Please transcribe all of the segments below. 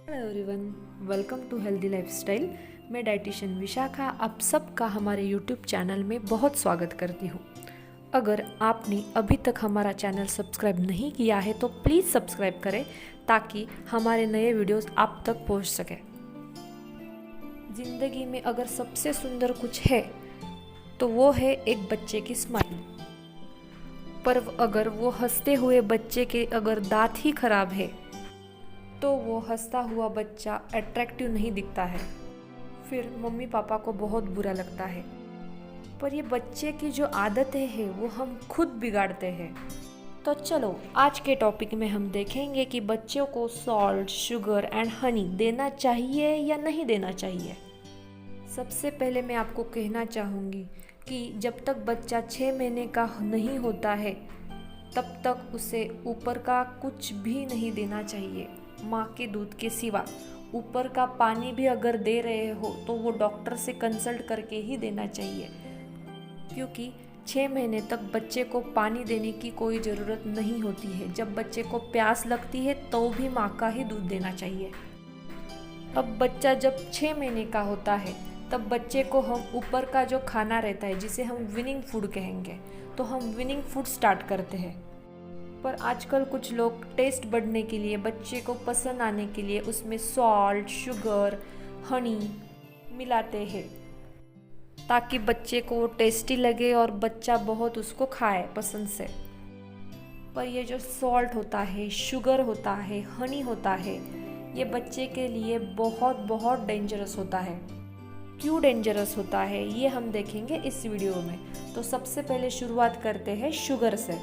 Hello everyone, welcome to healthy lifestyle. मैं dietitian Vishakha आप सबका हमारे यूट्यूब चैनल में बहुत स्वागत करती हूँ। अगर आपने अभी तक हमारा चैनल सब्सक्राइब नहीं किया है तो प्लीज़ सब्सक्राइब करें ताकि हमारे नए वीडियोस आप तक पहुँच सके। ज़िंदगी में अगर सबसे सुंदर कुछ है तो वो है एक बच्चे की स्माइल। पर अगर वो हंसते हुए बच्चे के अगर दांत ही खराब है तो वो हंसता हुआ बच्चा अट्रैक्टिव नहीं दिखता है, फिर मम्मी पापा को बहुत बुरा लगता है। पर ये बच्चे की जो आदतें हैं वो हम खुद बिगाड़ते हैं। तो चलो आज के टॉपिक में हम देखेंगे कि बच्चों को सॉल्ट, शुगर एंड हनी देना चाहिए या नहीं देना चाहिए। सबसे पहले मैं आपको कहना चाहूँगी कि जब तक बच्चा 6 महीने का नहीं होता है तब तक उसे ऊपर का कुछ भी नहीं देना चाहिए, माँ के दूध के सिवा। ऊपर का पानी भी अगर दे रहे हो तो वो डॉक्टर से कंसल्ट करके ही देना चाहिए, क्योंकि 6 महीने तक बच्चे को पानी देने की कोई ज़रूरत नहीं होती है। जब बच्चे को प्यास लगती है तो भी माँ का ही दूध देना चाहिए। अब बच्चा जब 6 महीने का होता है तब बच्चे को हम ऊपर का जो खाना रहता है जिसे हम विनिंग फूड कहेंगे, तो हम विनिंग फूड स्टार्ट करते हैं। पर आजकल कुछ लोग टेस्ट बढ़ने के लिए, बच्चे को पसंद आने के लिए उसमें सॉल्ट, शुगर, हनी मिलाते हैं ताकि बच्चे को वो टेस्टी लगे और बच्चा बहुत उसको खाए पसंद से। पर ये जो सॉल्ट होता है, शुगर होता है, हनी होता है, ये बच्चे के लिए बहुत बहुत डेंजरस होता है। क्यों डेंजरस होता है ये हम देखेंगे इस वीडियो में। तो सबसे पहले शुरुआत करते हैं शुगर से।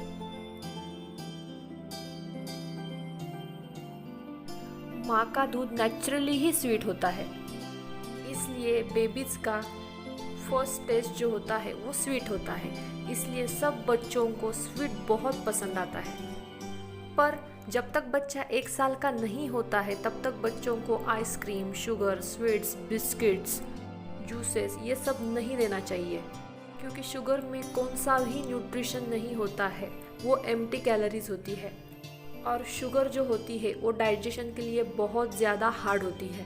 माँ का दूध नेचुरली ही स्वीट होता है, इसलिए बेबीज़ का फर्स्ट टेस्ट जो होता है वो स्वीट होता है, इसलिए सब बच्चों को स्वीट बहुत पसंद आता है। पर जब तक बच्चा 1 साल का नहीं होता है तब तक बच्चों को ice cream, sugar, sweets, biscuits, juices ये सब नहीं देना चाहिए, क्योंकि शुगर में कौन सा भी न्यूट्रिशन नहीं होता है, वो एम्प्टी कैलोरीज होती है। और शुगर जो होती है वो डाइजेशन के लिए बहुत ज़्यादा हार्ड होती है।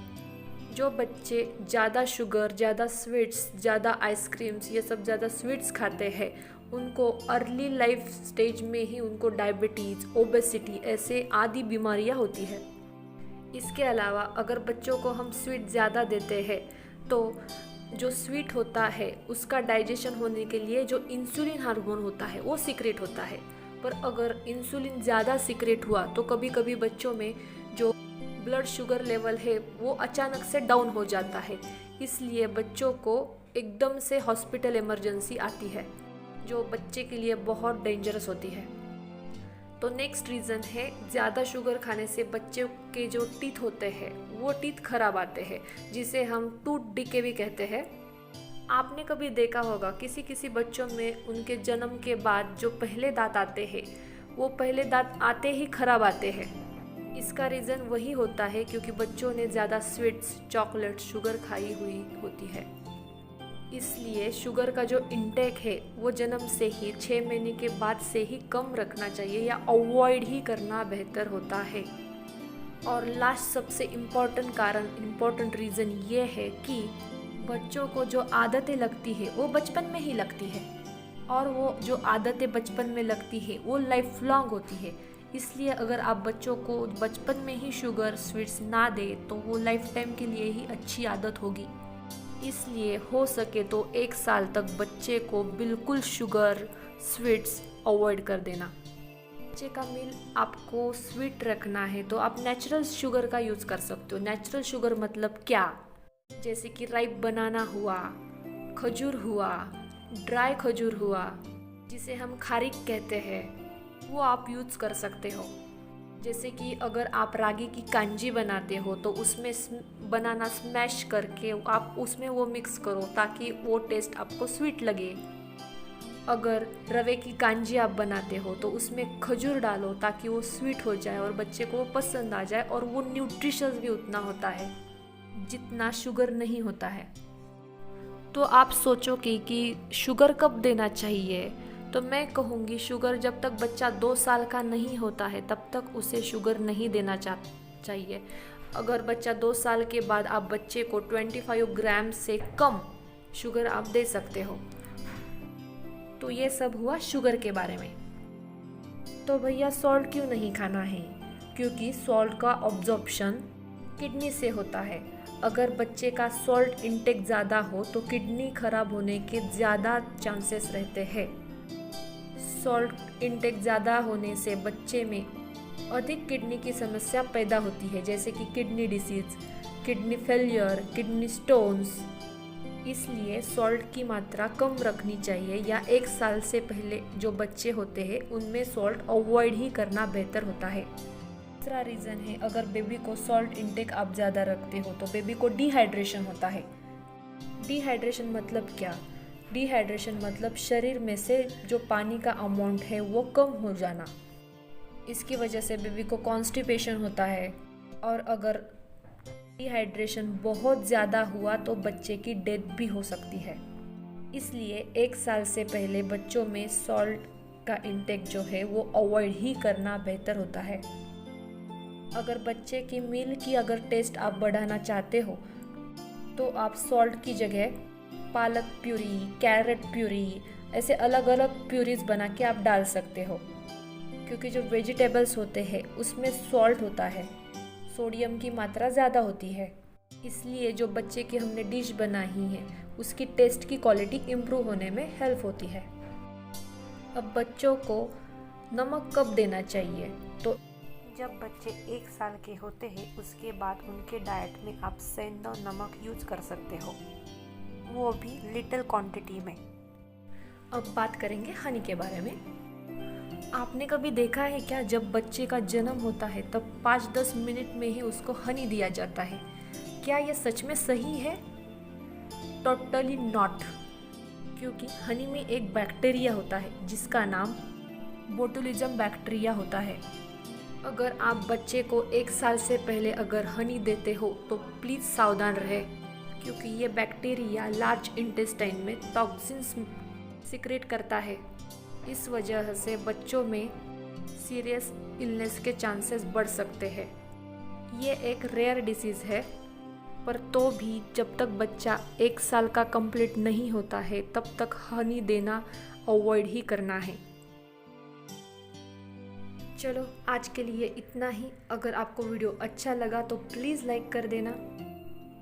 जो बच्चे ज़्यादा शुगर, ज़्यादा स्वीट्स, ज़्यादा आइसक्रीम्स, ये सब ज़्यादा स्वीट्स खाते हैं उनको अर्ली लाइफ स्टेज में ही उनको डायबिटीज़, ओबेसिटी ऐसे आदि बीमारियां होती है। इसके अलावा अगर बच्चों को हम स्वीट ज़्यादा देते हैं तो जो स्वीट होता है उसका डाइजेशन होने के लिए जो इंसुलिन हार्मोन होता है वो सीक्रेट होता है। पर अगर इंसुलिन ज़्यादा सीक्रेट हुआ तो कभी कभी बच्चों में जो ब्लड शुगर लेवल है वो अचानक से डाउन हो जाता है, इसलिए बच्चों को एकदम से हॉस्पिटल इमरजेंसी आती है, जो बच्चे के लिए बहुत डेंजरस होती है। तो नेक्स्ट रीज़न है, ज़्यादा शुगर खाने से बच्चों के जो टीथ होते हैं वो टीथ खराब आते हैं, जिसे हम टूथ डिके भी कहते हैं। आपने कभी देखा होगा किसी किसी बच्चों में उनके जन्म के बाद जो पहले दांत आते हैं वो पहले दांत आते ही खराब आते हैं। इसका रीज़न वही होता है क्योंकि बच्चों ने ज़्यादा स्वीट्स, चॉकलेट, शुगर खाई हुई होती है। इसलिए शुगर का जो इंटेक है वो जन्म से ही 6 महीने के बाद से ही कम रखना चाहिए या अवॉइड ही करना बेहतर होता है। और लास्ट सबसे इम्पॉर्टेंट रीज़न ये है कि बच्चों को जो आदतें लगती है वो बचपन में ही लगती है, और वो जो आदतें बचपन में लगती है वो लाइफ लॉन्ग होती है। इसलिए अगर आप बच्चों को बचपन में ही शुगर, स्वीट्स ना दे तो वो लाइफ टाइम के लिए ही अच्छी आदत होगी। इसलिए हो सके तो 1 साल तक बच्चे को बिल्कुल शुगर, स्वीट्स अवॉइड कर देना। बच्चे का मील आपको स्वीट रखना है तो आप नेचुरल शुगर का यूज़ कर सकते हो। नेचुरल शुगर मतलब क्या, जैसे कि राइप बनाना हुआ, खजूर हुआ, ड्राई खजूर हुआ जिसे हम खारिक कहते हैं, वो आप यूज़ कर सकते हो। जैसे कि अगर आप रागी की कांजी बनाते हो तो उसमें बनाना स्मैश करके आप उसमें वो मिक्स करो ताकि वो टेस्ट आपको स्वीट लगे। अगर रवे की कांजी आप बनाते हो तो उसमें खजूर डालो ताकि वो स्वीट हो जाए और बच्चे को वो पसंद आ जाए, और वो न्यूट्रिशियस भी उतना होता है जितना शुगर नहीं होता है। तो आप सोचोगे कि शुगर कब देना चाहिए, तो मैं कहूँगी शुगर जब तक बच्चा 2 साल का नहीं होता है तब तक उसे शुगर नहीं देना चाहिए। अगर बच्चा 2 साल के बाद आप बच्चे को 25 ग्राम से कम शुगर आप दे सकते हो। तो ये सब हुआ शुगर के बारे में। तो भैया सॉल्ट क्यों नहीं खाना है? क्योंकि सॉल्ट का ऑब्जॉर्प्शन किडनी से होता है। अगर बच्चे का सॉल्ट इंटेक ज़्यादा हो तो किडनी खराब होने के ज़्यादा चांसेस रहते हैं। सॉल्ट इंटेक ज़्यादा होने से बच्चे में अधिक किडनी की समस्या पैदा होती है, जैसे कि kidney disease, kidney failure, kidney stones. इसलिए सॉल्ट की मात्रा कम रखनी चाहिए, या 1 साल से पहले जो बच्चे होते हैं उनमें सॉल्ट अवॉइड ही करना बेहतर होता है। दूसरा रीज़न है, अगर बेबी को सॉल्ट इंटेक आप ज़्यादा रखते हो तो बेबी को डिहाइड्रेशन होता है। डिहाइड्रेशन मतलब क्या? डिहाइड्रेशन मतलब शरीर में से जो पानी का अमाउंट है वो कम हो जाना। इसकी वजह से बेबी को कॉन्स्टिपेशन होता है, और अगर डिहाइड्रेशन बहुत ज़्यादा हुआ तो बच्चे की डेथ भी हो सकती है। इसलिए 1 साल से पहले बच्चों में सॉल्ट का इंटेक जो है वो अवॉइड ही करना बेहतर होता है। अगर बच्चे की मील की अगर टेस्ट आप बढ़ाना चाहते हो तो आप सॉल्ट की जगह पालक प्यूरी, कैरेट प्यूरी, ऐसे अलग अलग प्यूरीज बना के आप डाल सकते हो। क्योंकि जो वेजिटेबल्स होते हैं उसमें सॉल्ट होता है, सोडियम की मात्रा ज़्यादा होती है। इसलिए जो बच्चे की हमने डिश बनाई है उसकी टेस्ट की क्वालिटी इम्प्रूव होने में हेल्प होती है। अब बच्चों को नमक कब देना चाहिए? तो जब बच्चे 1 साल के होते हैं उसके बाद उनके डाइट में आप सेंधा नमक यूज कर सकते हो, वो भी लिटिल क्वांटिटी में। अब बात करेंगे हनी के बारे में। आपने कभी देखा है क्या, जब बच्चे का जन्म होता है तब 5-10 मिनट में ही उसको हनी दिया जाता है? क्या यह सच में सही है? Totally not. क्योंकि हनी में एक बैक्टीरिया होता है जिसका नाम बोटुलिज्म बैक्टीरिया होता है। अगर आप बच्चे को 1 साल से पहले अगर हनी देते हो तो प्लीज़ सावधान रहे, क्योंकि ये बैक्टीरिया लार्ज इंटेस्टाइन में टॉक्सिन्स सिक्रेट करता है। इस वजह से बच्चों में सीरियस इलनेस के चांसेस बढ़ सकते हैं। ये एक रेयर डिसीज़ है, पर तो भी जब तक बच्चा 1 साल का कंप्लीट नहीं होता है तब तक हनी देना अवॉइड ही करना है। चलो आज के लिए इतना ही। अगर आपको वीडियो अच्छा लगा तो प्लीज़ लाइक कर देना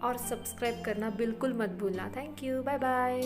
और सब्सक्राइब करना बिल्कुल मत भूलना। Thank you, bye bye.